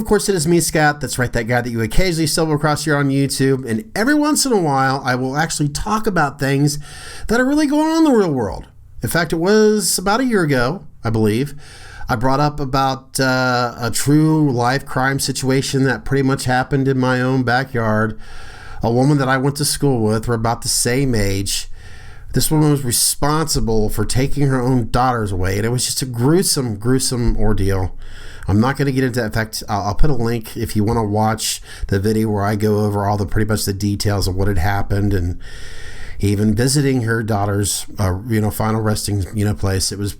of course, it is me, Scott. That's right, that guy that you occasionally stumble across here on YouTube. And every once in a while, I will actually talk about things that are really going on in the real world. In fact, it was about a year ago, I believe, I brought up about a true life crime situation that pretty much happened in my own backyard. A woman that I went to school with, we're about the same age. This woman was responsible for taking her own daughters away, and it was just a gruesome, gruesome ordeal. I'm not going to get into that. In fact, I'll put a link if you want to watch the video where I go over all the pretty much the details of what had happened, and even visiting her daughter's, final resting, place. It was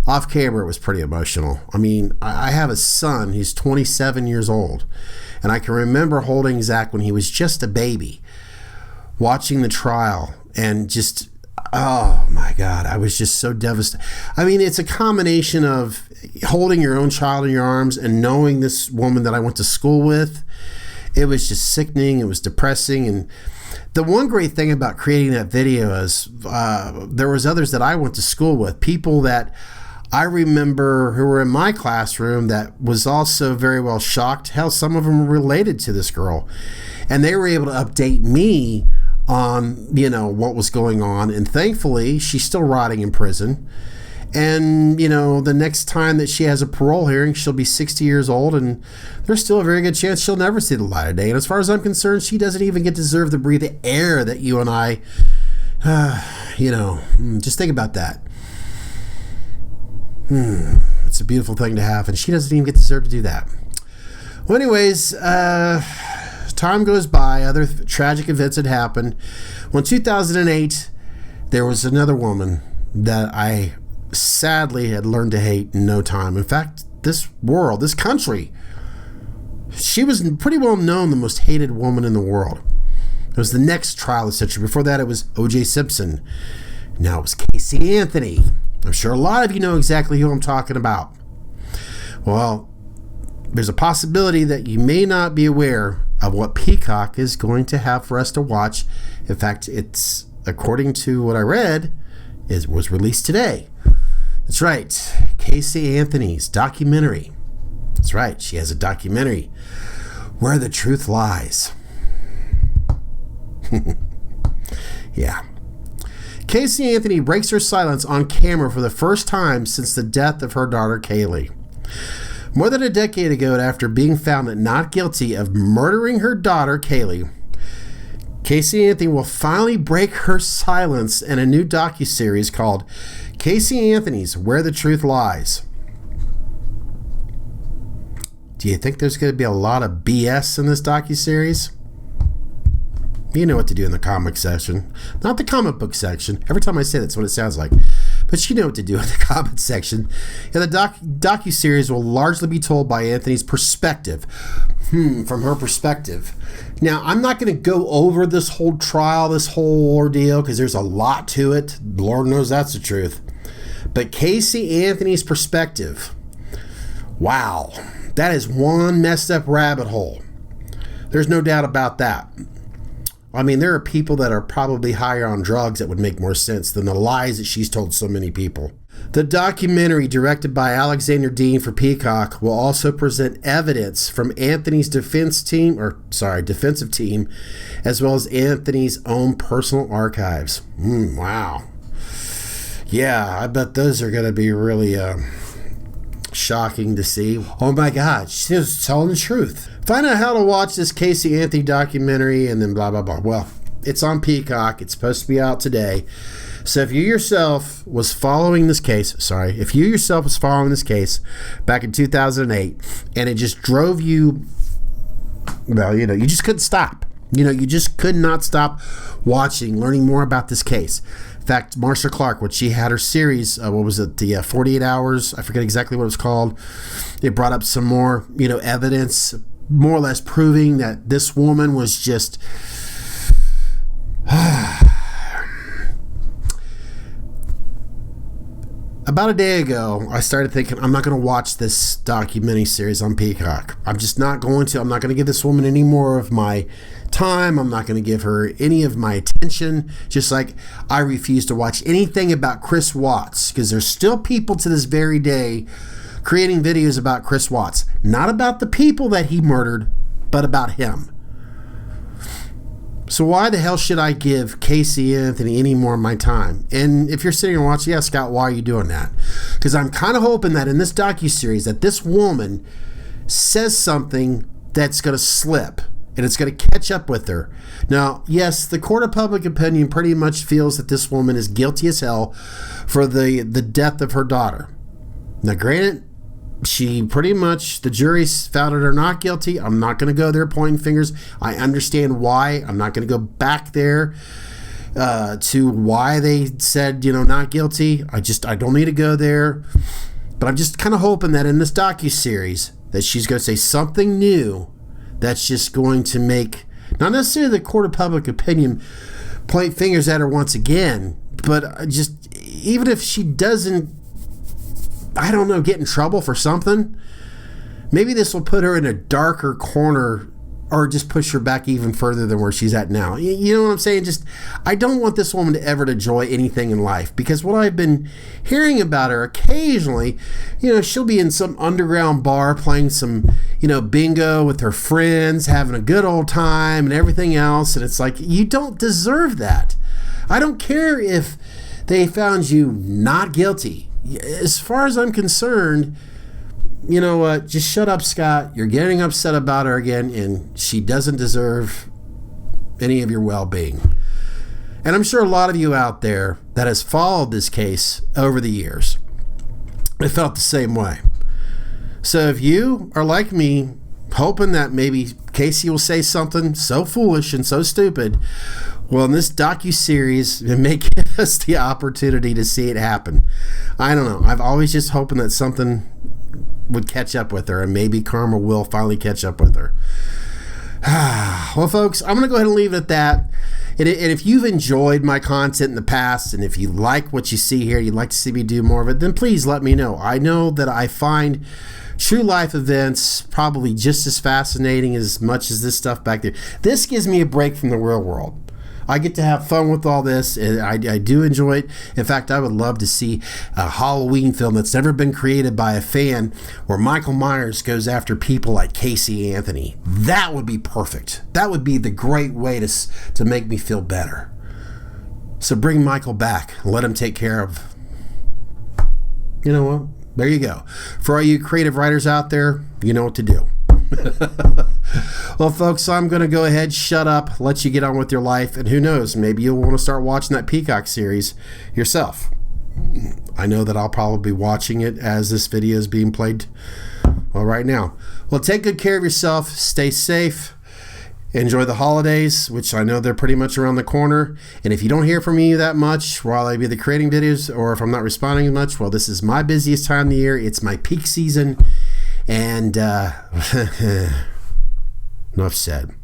off camera. It was pretty emotional. I mean, I have a son. He's 27 years old, and I can remember holding Zach when he was just a baby, watching the trial, and just, oh my God, I was just so devastated. I mean, it's a combination of holding your own child in your arms and knowing this woman that I went to school with. It was just sickening. It was depressing. And the one great thing about creating that video is there was others that I went to school with, people that I remember who were in my classroom that was also very well shocked. Hell, some of them were related to this girl, and they were able to update me on, what was going on. And thankfully, she's still rotting in prison. And, the next time that she has a parole hearing, she'll be 60 years old, and there's still a very good chance she'll never see the light of day. And as far as I'm concerned, she doesn't even deserve to breathe the air that you and I, just think about that. It's a beautiful thing to have, and she doesn't even deserve to do that. Well, anyways, time goes by, other tragic events had happened. Well, in 2008, there was another woman that I sadly had learned to hate in no time. In fact, this country, she was pretty well known, the most hated woman in the world. It was the next trial of the century. Before that, it was O.J. Simpson. Now it was Casey Anthony. I'm sure a lot of you know exactly who I'm talking about. Well, there's a possibility that you may not be aware of what Peacock is going to have for us to watch. In fact, it's, according to what I read, was released today. That's right, Casey Anthony's documentary. That's right, she has a documentary, Where the Truth Lies. Yeah. Casey Anthony breaks her silence on camera for the first time since the death of her daughter, Caylee. More than a decade ago, after being found not guilty of murdering her daughter, Caylee, Casey Anthony will finally break her silence in a new docuseries called Casey Anthony's Where the Truth Lies. Do you think there's going to be a lot of BS in this docuseries? You know what to do in the comic section. Not the comic book section. Every time I say that's what it sounds like. But you know what to do in the comment section. Yeah, the docuseries will largely be told by Anthony's perspective. From her perspective. Now, I'm not going to go over this whole trial, this whole ordeal, because there's a lot to it. Lord knows that's the truth. But Casey Anthony's perspective. Wow. That is one messed up rabbit hole. There's no doubt about that. I mean, there are people that are probably higher on drugs that would make more sense than the lies that she's told so many people. The documentary, directed by Alexandra Dean for Peacock, will also present evidence from Anthony's defensive team, as well as Anthony's own personal archives. Wow. Yeah, I bet those are going to be really shocking to see. Oh my God, she was telling the truth. Find out how to watch this Casey Anthony documentary and then blah, blah, blah. Well, it's on Peacock. It's supposed to be out today. So if you yourself was following this case back in 2008, and it just drove you, you just couldn't stop. You just could not stop watching, learning more about this case. In fact, Marsha Clark, when she had her series, the 48 Hours, I forget exactly what it was called, it brought up some more, evidence, more or less proving that this woman was just... About a day ago, I started thinking, I'm not going to watch this documentary series on Peacock. I'm just not going to. I'm not going to give this woman any more of my time. I'm not going to give her any of my attention. Just like I refuse to watch anything about Chris Watts, because there's still people to this very day creating videos about Chris Watts. Not about the people that he murdered, but about him. So why the hell should I give Casey Anthony any more of my time? And if you're sitting and watching, yeah, Scott, why are you doing that? Because I'm kind of hoping that in this docuseries that this woman says something that's going to slip and it's going to catch up with her. Now, yes, the court of public opinion pretty much feels that this woman is guilty as hell for the death of her daughter. Now, granted, she pretty much, the jury found her not guilty. I'm not going to go there pointing fingers. I understand why. I'm not going to go back there to why they said, not guilty. I don't need to go there. But I'm just kind of hoping that in this docuseries that she's going to say something new that's just going to make, not necessarily the court of public opinion point fingers at her once again, but just, even if she doesn't, I don't know, get in trouble for something, maybe this will put her in a darker corner or just push her back even further than where she's at now. You know what I'm saying? Just, I don't want this woman to ever to enjoy anything in life, because what I've been hearing about her occasionally, she'll be in some underground bar playing some, bingo with her friends, having a good old time and everything else. And it's like, you don't deserve that. I don't care if they found you not guilty. As far as I'm concerned, you know what? Just shut up, Scott. You're getting upset about her again, and she doesn't deserve any of your well-being. And I'm sure a lot of you out there that has followed this case over the years have felt the same way. So if you are like me, hoping that maybe Casey will say something so foolish and so stupid, well, in this docuseries, it may give us the opportunity to see it happen. I don't know. I've always just hoping that something would catch up with her, and maybe karma will finally catch up with her. Well, folks, I'm going to go ahead and leave it at that. And if you've enjoyed my content in the past, and if you like what you see here, you'd like to see me do more of it, then please let me know. I know that I find true life events probably just as fascinating as much as this stuff back there. This gives me a break from the real world. I get to have fun with all this, and I do enjoy it. In fact, I would love to see a Halloween film that's never been created by a fan where Michael Myers goes after people like Casey Anthony. That would be perfect. That would be the great way to make me feel better. So bring Michael back and let him take care of, you know what? There you go. For all you creative writers out there, you know what to do. Well, folks, I'm going to go ahead, shut up, let you get on with your life, and who knows, maybe you'll want to start watching that Peacock series yourself. I know that I'll probably be watching it as this video is being played right now. Well, take good care of yourself, stay safe, enjoy the holidays, which I know they're pretty much around the corner, and if you don't hear from me that much while I be the creating videos, or if I'm not responding much, well, this is my busiest time of the year. It's my peak season. And enough said.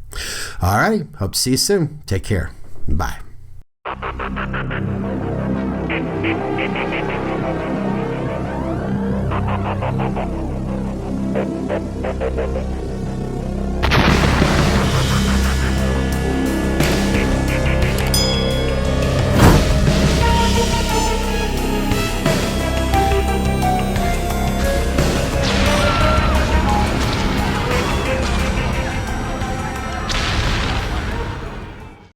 All right. Hope to see you soon. Take care. Bye.